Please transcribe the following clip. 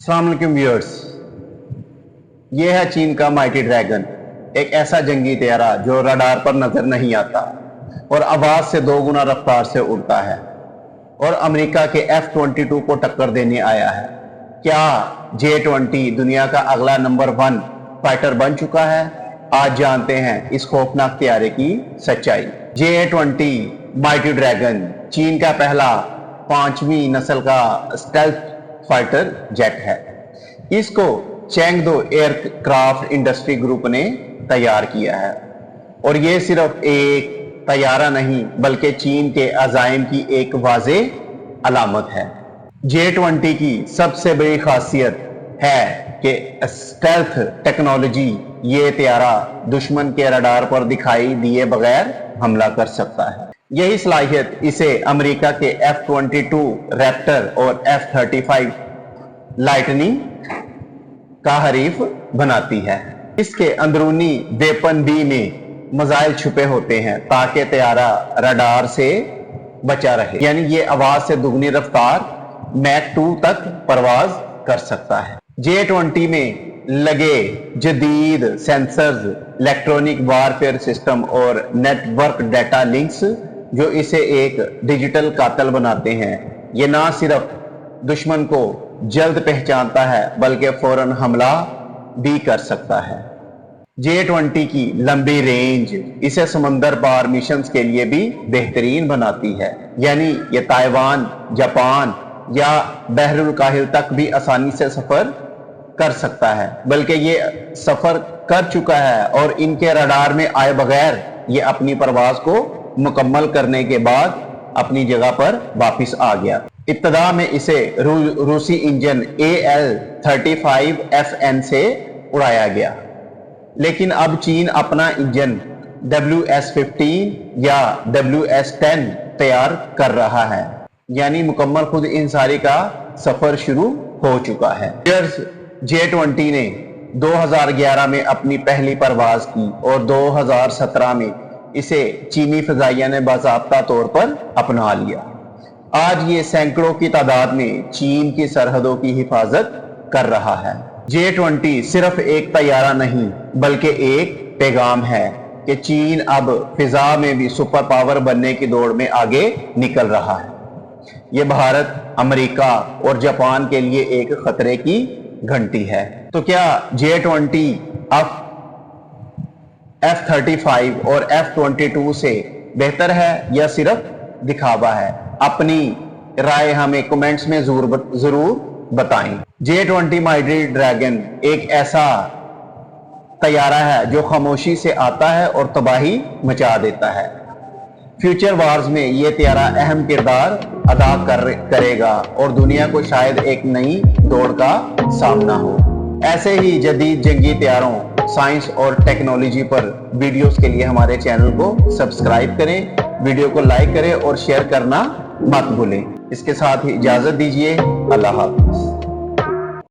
अस्सलाम वालेकुम व्यूअर्स, ये है चीन का माइटी ड्रैगन, एक ऐसा जंगी तैयारा जो रडार पर नजर नहीं आता और आवाज से 2 गुना रफ्तार से उड़ता है और अमेरिका के F-22 को टक्कर देने आया है। क्या J-20 दुनिया का अगला नंबर 1 फाइटर बन चुका है? आज जानते हैं इस खौफनाक तैयारे की सच्चाई। J-20 माइटी ड्रैगन चीन का पहला 5वीं नस्ल का स्टेल्थ फाइटर जेट है। इसको चैंगदो एयरक्राफ्ट इंडस्ट्री ग्रुप ने तैयार किया है और ये सिर्फ एक तैयारा नहीं बल्कि चीन के अज़ाइम की एक वाज़ेह अलामत है। J-20 की सबसे बड़ी खासियत है कि स्टेल्थ टेक्नोलॉजी, ये तैयारा दुश्मन के रडार पर दिखाई दिए बगैर हमला कर सकता है। यही सलाहियत इसे अमेरिका के F-22 रैप्टर और F-35 लाइटनिंग का हरीफ बनाती है। इसके अंदरूनी वेपन बी में मिसाइल छुपे होते हैं ताकि तैयारा रडार से बचा रहे, यानी ये आवाज से दुगनी रफ्तार मैक 2 तक परवाज कर सकता है। J-20 में लगे जदीद सेंसर्स, इलेक्ट्रॉनिक वारफेयर सिस्टम और नेटवर्क डाटा लिंक्स जो इसे एक डिजिटल कातिल बनाते हैं। ये ना सिर्फ दुश्मन को जल्द पहचानता है बल्कि फौरन हमला भी कर सकता है। J-20 की लंबी रेंज इसे समंदर पार मिशंस के लिए भी बेहतरीन बनाती है, यानी ये ताइवान, जापान या बहरुल काहिल तक भी आसानी से सफर कर सकता है, बल्कि ये सफर कर चुका है और इनके रडार में आए बगैर ये अपनी परवाज को मुकम्मल करने के बाद अपनी जगह पर वापस आ गया। इब्तदा में इसे रूसी इंजन AL-35FN से उड़ाया गया, लेकिन अब चीन अपना इंजन WS-15 या WS-10 तैयार कर रहा है, यानी मुकम्मल खुद इंसारी का सफर शुरू हो चुका है। J-20 ने 2011 में अपनी पहली परवाज की और 2017 में इसे चीनी फजाइया ने बाज़ाब्ता तौर पर अपना लिया। आज ये सैकड़ों की तादाद में चीन की सरहदों की हिफाजत कर रहा है। J-20 सिर्फ एक तैयारा नहीं बल्कि एक पैगाम है कि चीन अब फिजा में भी सुपर पावर बनने की दौड़ में आगे निकल रहा है। ये भारत, अमेरिका और जापान के लिए एक खतरे की घंटी है। तो क्या J-20 अब F-35 और F-22 से बेहतर है या सिर्फ दिखावा है? अपनी राय हमें कमेंट्स में जरूर बताएं। J-20 माइटी ड्रैगन एक ऐसा तैयारा है जो खामोशी से आता है और तबाही मचा देता है। फ्यूचर वार्स में यह तैयारा अहम किरदार अदा करेगा और दुनिया को शायद एक नई दौड़ का सामना हो। ऐसे ही जदीद जंगी तैयारों, साइंस और टेक्नोलॉजी पर वीडियोस के लिए हमारे चैनल को सब्सक्राइब करें, वीडियो को लाइक करें और शेयर करना मत भूलें। इसके साथ ही इजाजत दीजिए। अल्लाह हाफ़िज़।